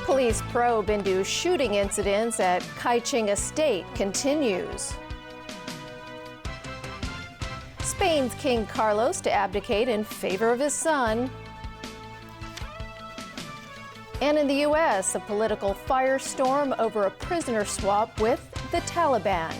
Police probe into shooting incidents at Kaiching Estate continues. Spain's King Carlos to abdicate in favor of his son. And in the U.S., a political firestorm over a prisoner swap with the Taliban.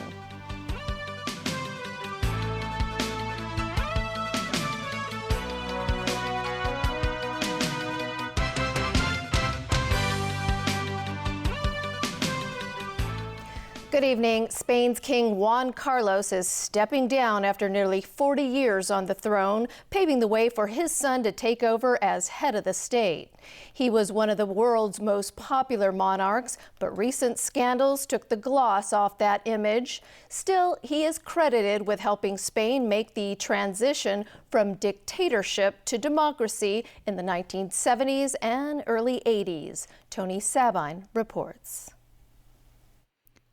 Good evening. Spain's King Juan Carlos is stepping down after nearly 40 years on the throne, paving the way for his son to take over as head of the state. He was one of the world's most popular monarchs, but recent scandals took the gloss off that image. Still, he is credited with helping Spain make the transition from dictatorship to democracy in the 1970s and early 80s. Tony Sabine reports.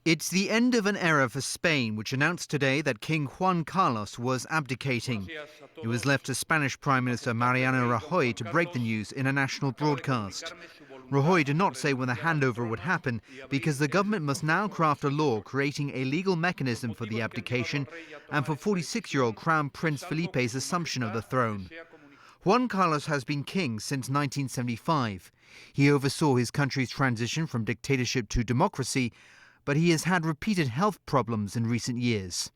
It's the end of an era for Spain, which announced today that King Juan Carlos was abdicating. It was left to Spanish Prime Minister Mariano Rajoy to break the news in a national broadcast. Rajoy did not say when the handover would happen because the government must now craft a law creating a legal mechanism for the abdication and for 46-year-old Crown Prince Felipe's assumption of the throne. Juan Carlos has been king since 1975. He oversaw his country's transition from dictatorship to democracy, but he has had repeated health problems in recent years.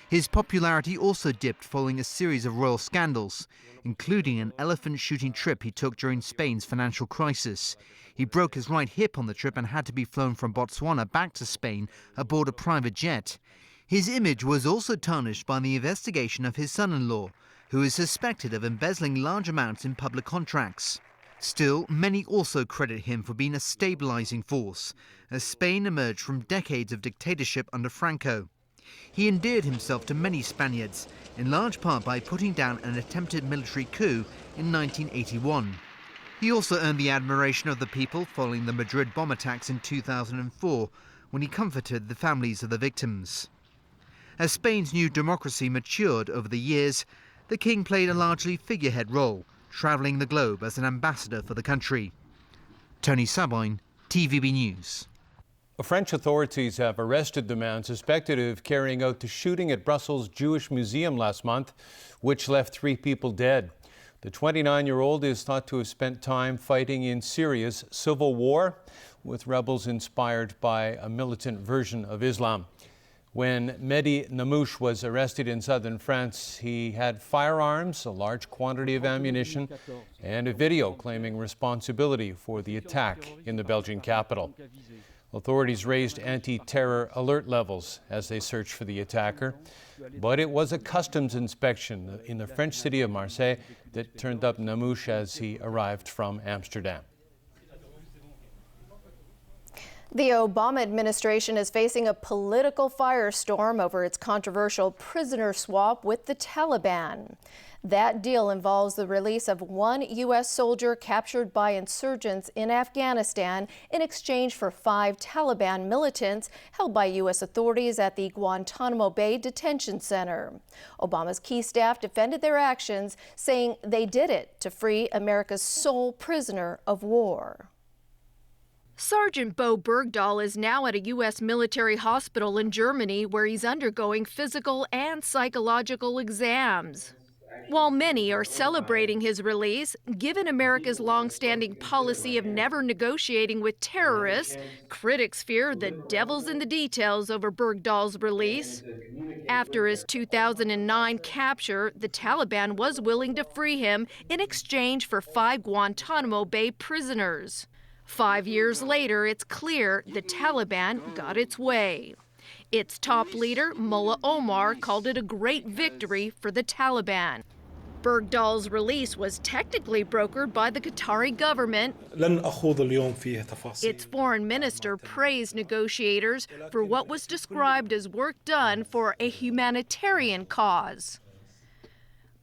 His popularity also dipped following a series of royal scandals, including an elephant shooting trip he took during Spain's financial crisis. He broke his right hip on the trip and had to be flown from Botswana back to Spain aboard a private jet. His image was also tarnished by the investigation of his son-in-law, who is suspected of embezzling large amounts in public contracts. Still, many also credit him for being a stabilizing force, as Spain emerged from decades of dictatorship under Franco. He endeared himself to many Spaniards, in large part by putting down an attempted military coup in 1981. He also earned the admiration of the people following the Madrid bomb attacks in 2004, when he comforted the families of the victims. As Spain's new democracy matured over the years, the king played a largely figurehead role, travelling the globe as an ambassador for the country. Tony Sabine, TVB News. French authorities have arrested the man suspected of carrying out the shooting at Brussels' Jewish Museum last month, which left 3 people dead. The 29-year-old is thought to have spent time fighting in Syria's civil war with rebels inspired by a militant version of Islam. When Mehdi Namouche was arrested in southern France, he had firearms, a large quantity of ammunition, and a video claiming responsibility for the attack in the Belgian capital. Authorities raised anti-terror alert levels as they searched for the attacker, but it was a customs inspection in the French city of Marseille that turned up Namouche as he arrived from Amsterdam. The Obama administration is facing a political firestorm over its controversial prisoner swap with the Taliban. That deal involves the release of 1 U.S. soldier captured by insurgents in Afghanistan in exchange for 5 Taliban militants held by U.S. authorities at the Guantanamo Bay Detention Center. Obama's key staff defended their actions, saying they did it to free America's sole prisoner of war. Sergeant Bo Bergdahl is now at a U.S. military hospital in Germany where he's undergoing physical and psychological exams. While many are celebrating his release, given America's long-standing policy of never negotiating with terrorists, critics fear the devil's in the details over Bergdahl's release. After his 2009 capture, the Taliban was willing to free him in exchange for 5 Guantanamo Bay prisoners. 5 years later, it's clear the Taliban got its way. Its top leader, Mullah Omar, called it a great victory for the Taliban. Bergdahl's release was technically brokered by the Qatari government. Its foreign minister praised negotiators for what was described as work done for a humanitarian cause.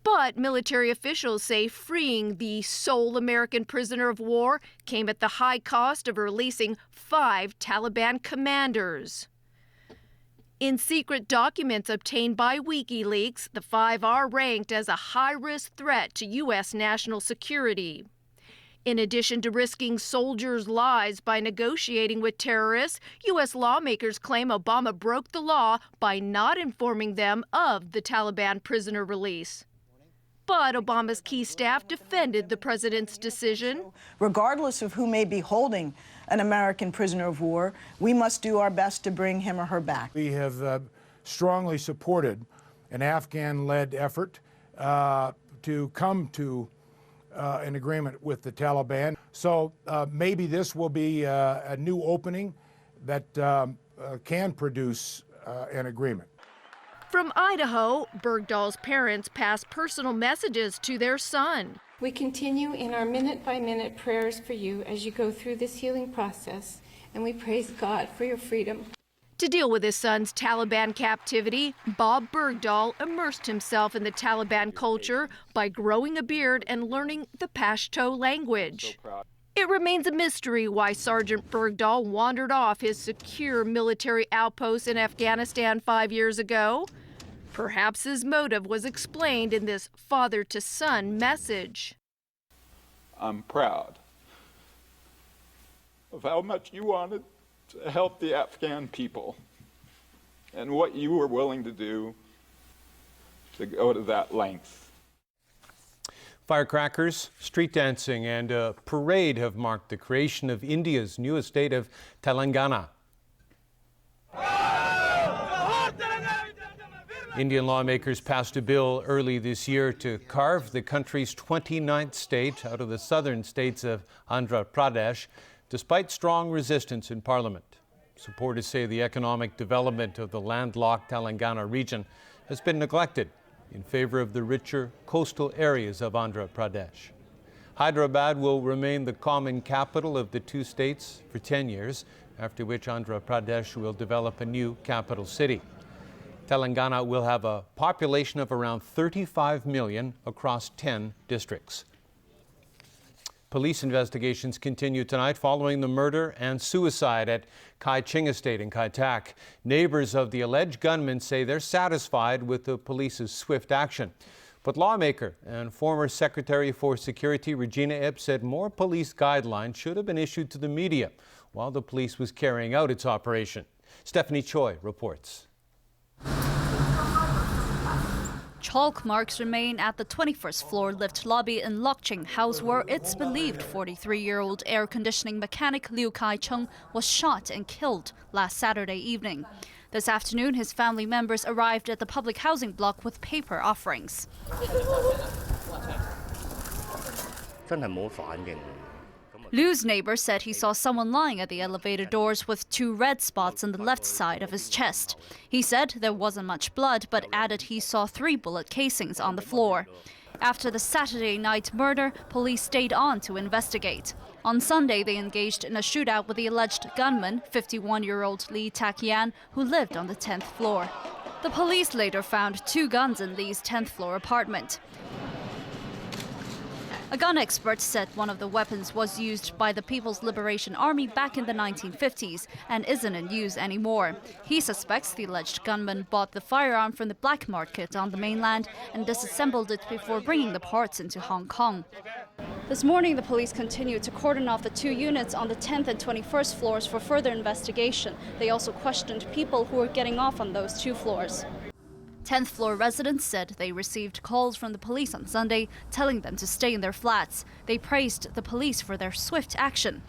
But military officials say freeing the sole American prisoner of war came at the high cost of releasing 5 Taliban commanders. In secret documents obtained by WikiLeaks, the five are ranked as a high-risk threat to U.S. national security. In addition to risking soldiers' lives by negotiating with terrorists, U.S. lawmakers claim Obama broke the law by not informing them of the Taliban prisoner release. But Obama's key staff defended the president's decision. Regardless of who may be holding an American prisoner of war, we must do our best to bring him or her back. We have strongly supported an Afghan-led effort to come to an agreement with the Taliban. So maybe this will be a new opening that can produce an agreement. From Idaho, Bergdahl's parents passed personal messages to their son. We continue in our minute-by-minute prayers for you as you go through this healing process, and we praise God for your freedom. To deal with his son's Taliban captivity, Bob Bergdahl immersed himself in the Taliban culture by growing a beard and learning the Pashto language. It remains a mystery why Sergeant Bergdahl wandered off his secure military outpost in Afghanistan 5 years ago. Perhaps his motive was explained in this father-to-son message. I'm proud of how much you wanted to help the Afghan people and what you were willing to do to go to that length. Firecrackers, street dancing, and a parade have marked the creation of India's newest state of Telangana. Indian lawmakers passed a bill early this year to carve the country's 29th state out of the southern states of Andhra Pradesh, despite strong resistance in Parliament. Supporters say the economic development of the landlocked Telangana region has been neglected in favor of the richer coastal areas of Andhra Pradesh. Hyderabad will remain the common capital of the two states for 10 years, after which Andhra Pradesh will develop a new capital city. Telangana will have a population of around 35 million across 10 districts. Police investigations continue tonight following the murder and suicide at Kai Ching Estate in Kai Tak. Neighbors of the alleged gunman say they're satisfied with the police's swift action. But lawmaker and former Secretary for Security Regina Ip said more police guidelines should have been issued to the media while the police was carrying out its operation. Stephanie Choi reports. Chalk marks remain at the 21st floor lift lobby in Lokching House, where it's believed 43-year-old air conditioning mechanic Liu Kai-chung was shot and killed last Saturday evening. This afternoon, his family members arrived at the public housing block with paper offerings. Liu's neighbor said he saw someone lying at the elevator doors with 2 red spots on the left side of his chest. He said there wasn't much blood, but added he saw 3 bullet casings on the floor. After the Saturday night murder, police stayed on to investigate. On Sunday, they engaged in a shootout with the alleged gunman, 51-year-old Lee Tak-yan, who lived on the 10th floor. The police later found 2 guns in Lee's 10th floor apartment. A gun expert said one of the weapons was used by the People's Liberation Army back in the 1950s and isn't in use anymore. He suspects the alleged gunman bought the firearm from the black market on the mainland and disassembled it before bringing the parts into Hong Kong. This morning, the police continued to cordon off the 2 units on the 10th and 21st floors for further investigation. They also questioned people who were getting off on those 2 floors. 10th floor residents said they received calls from the police on Sunday telling them to stay in their flats. They praised the police for their swift action.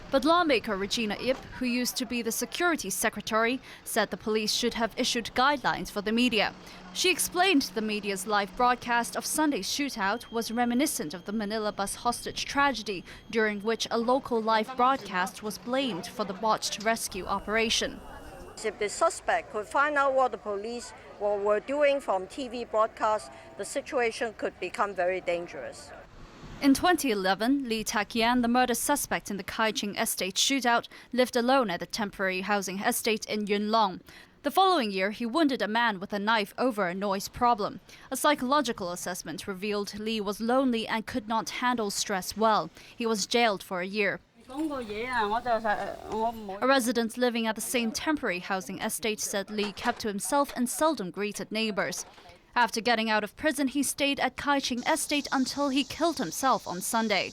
But lawmaker Regina Ip, who used to be the security secretary, said the police should have issued guidelines for the media. She explained the media's live broadcast of Sunday's shootout was reminiscent of the Manila bus hostage tragedy, during which a local live broadcast was blamed for the botched rescue operation. If the suspect could find out what the police were doing from TV broadcasts, the situation could become very dangerous. In 2011, Lee Tak-yan, the murder suspect in the Kai Ching Estate shootout, lived alone at the temporary housing estate in Yuen Long. The following year, he wounded a man with a knife over a noise problem. A psychological assessment revealed Lee was lonely and could not handle stress well. He was jailed for a year. A resident living at the same temporary housing estate said Lee kept to himself and seldom greeted neighbors. After getting out of prison, he stayed at Kai Ching Estate until he killed himself on Sunday.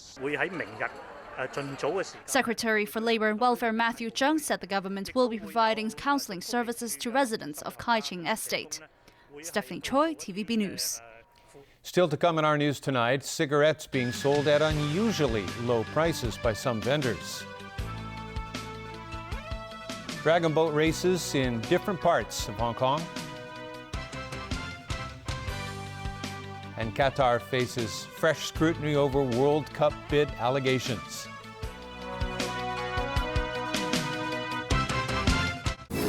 Secretary for Labour and Welfare Matthew Chung said the government will be providing counselling services to residents of Kai Ching Estate. Stephanie Choi, TVB News. Still to come in our news tonight, cigarettes being sold at unusually low prices by some vendors. Dragon boat races in different parts of Hong Kong. And Qatar faces fresh scrutiny over World Cup bid allegations.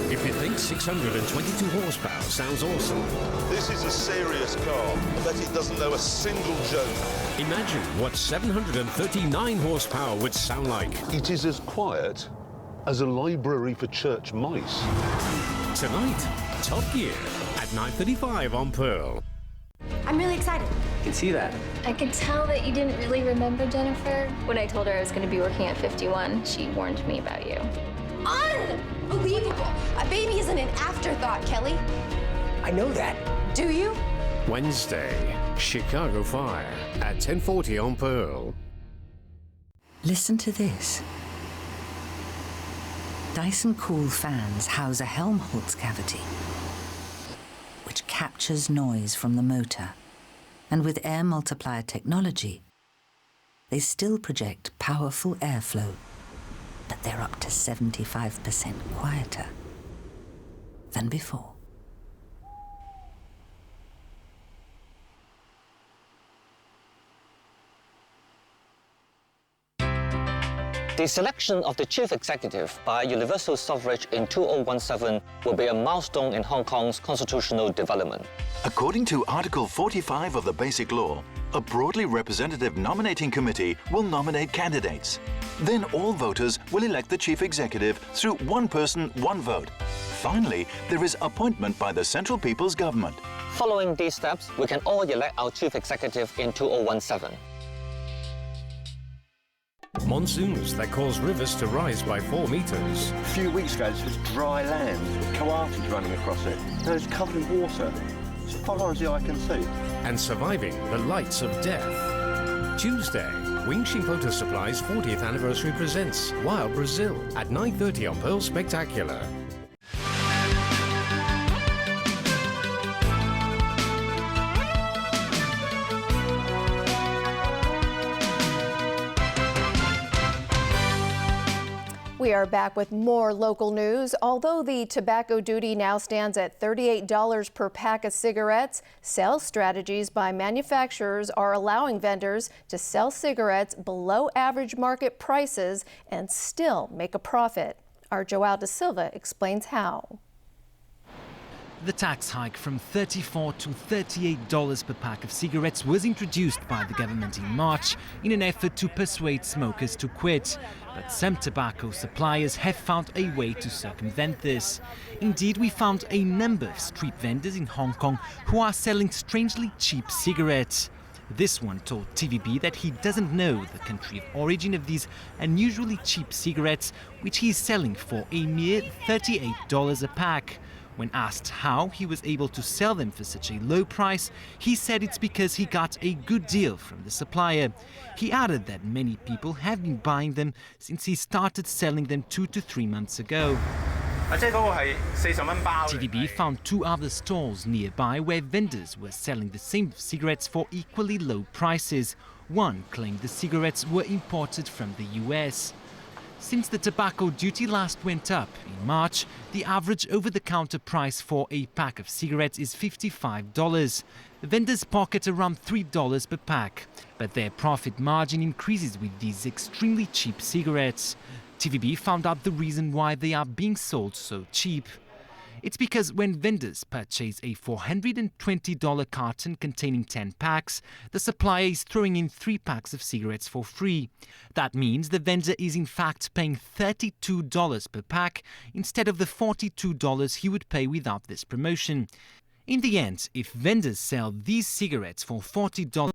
If you think 622 horsepower sounds awesome, this is a serious car. I bet it doesn't know a single joke. Imagine what 739 horsepower would sound like. It is as quiet as a library for church mice. Tonight, Top Gear at 9:35 on Pearl. I'm really excited. I can see that. I could tell that you didn't really remember Jennifer. When I told her I was going to be working at 51, she warned me about you. Unbelievable! A baby isn't an afterthought, Kelly. I know that. Do you? Wednesday, Chicago Fire at 10:40 on Pearl. Listen to this. Dyson Cool fans house a Helmholtz cavity, which captures noise from the motor. And with air multiplier technology, they still project powerful airflow, but they're up to 75% quieter than before. The selection of the chief executive by universal suffrage in 2017 will be a milestone in Hong Kong's constitutional development. According to Article 45 of the Basic Law, a broadly representative nominating committee will nominate candidates. Then all voters will elect the chief executive through one person, one vote. Finally, there is appointment by the Central People's Government. Following these steps, we can all elect our chief executive in 2017. Monsoons that cause rivers to rise by 4 meters. A few weeks ago, this was dry land, coatis running across it. Now it's covered in water, as far as the eye can see. And surviving the lights of death. Tuesday, Wingxing Photo Supply's 40th anniversary presents Wild Brazil at 9:30 on Pearl Spectacular. We are back with more local news. Although the tobacco duty now stands at $38 per pack of cigarettes, sales strategies by manufacturers are allowing vendors to sell cigarettes below average market prices and still make a profit. Our Joao da Silva explains how. The tax hike from $34 to $38 per pack of cigarettes was introduced by the government in March in an effort to persuade smokers to quit. But some tobacco suppliers have found a way to circumvent this. Indeed, we found a number of street vendors in Hong Kong who are selling strangely cheap cigarettes. This one told TVB that he doesn't know the country of origin of these unusually cheap cigarettes, which he is selling for a mere $38 a pack. When asked how he was able to sell them for such a low price, he said it's because he got a good deal from the supplier. He added that many people have been buying them since he started selling them 2 to 3 months ago. TVB found 2 other stalls nearby where vendors were selling the same cigarettes for equally low prices. One claimed the cigarettes were imported from the US. Since the tobacco duty last went up in March, the average over-the-counter price for a pack of cigarettes is $55. The vendors pocket around $3 per pack, but their profit margin increases with these extremely cheap cigarettes. TVB found out the reason why they are being sold so cheap. It's because when vendors purchase a $420 carton containing 10 packs, the supplier is throwing in 3 packs of cigarettes for free. That means the vendor is in fact paying $32 per pack instead of the $42 he would pay without this promotion. In the end, if vendors sell these cigarettes for $40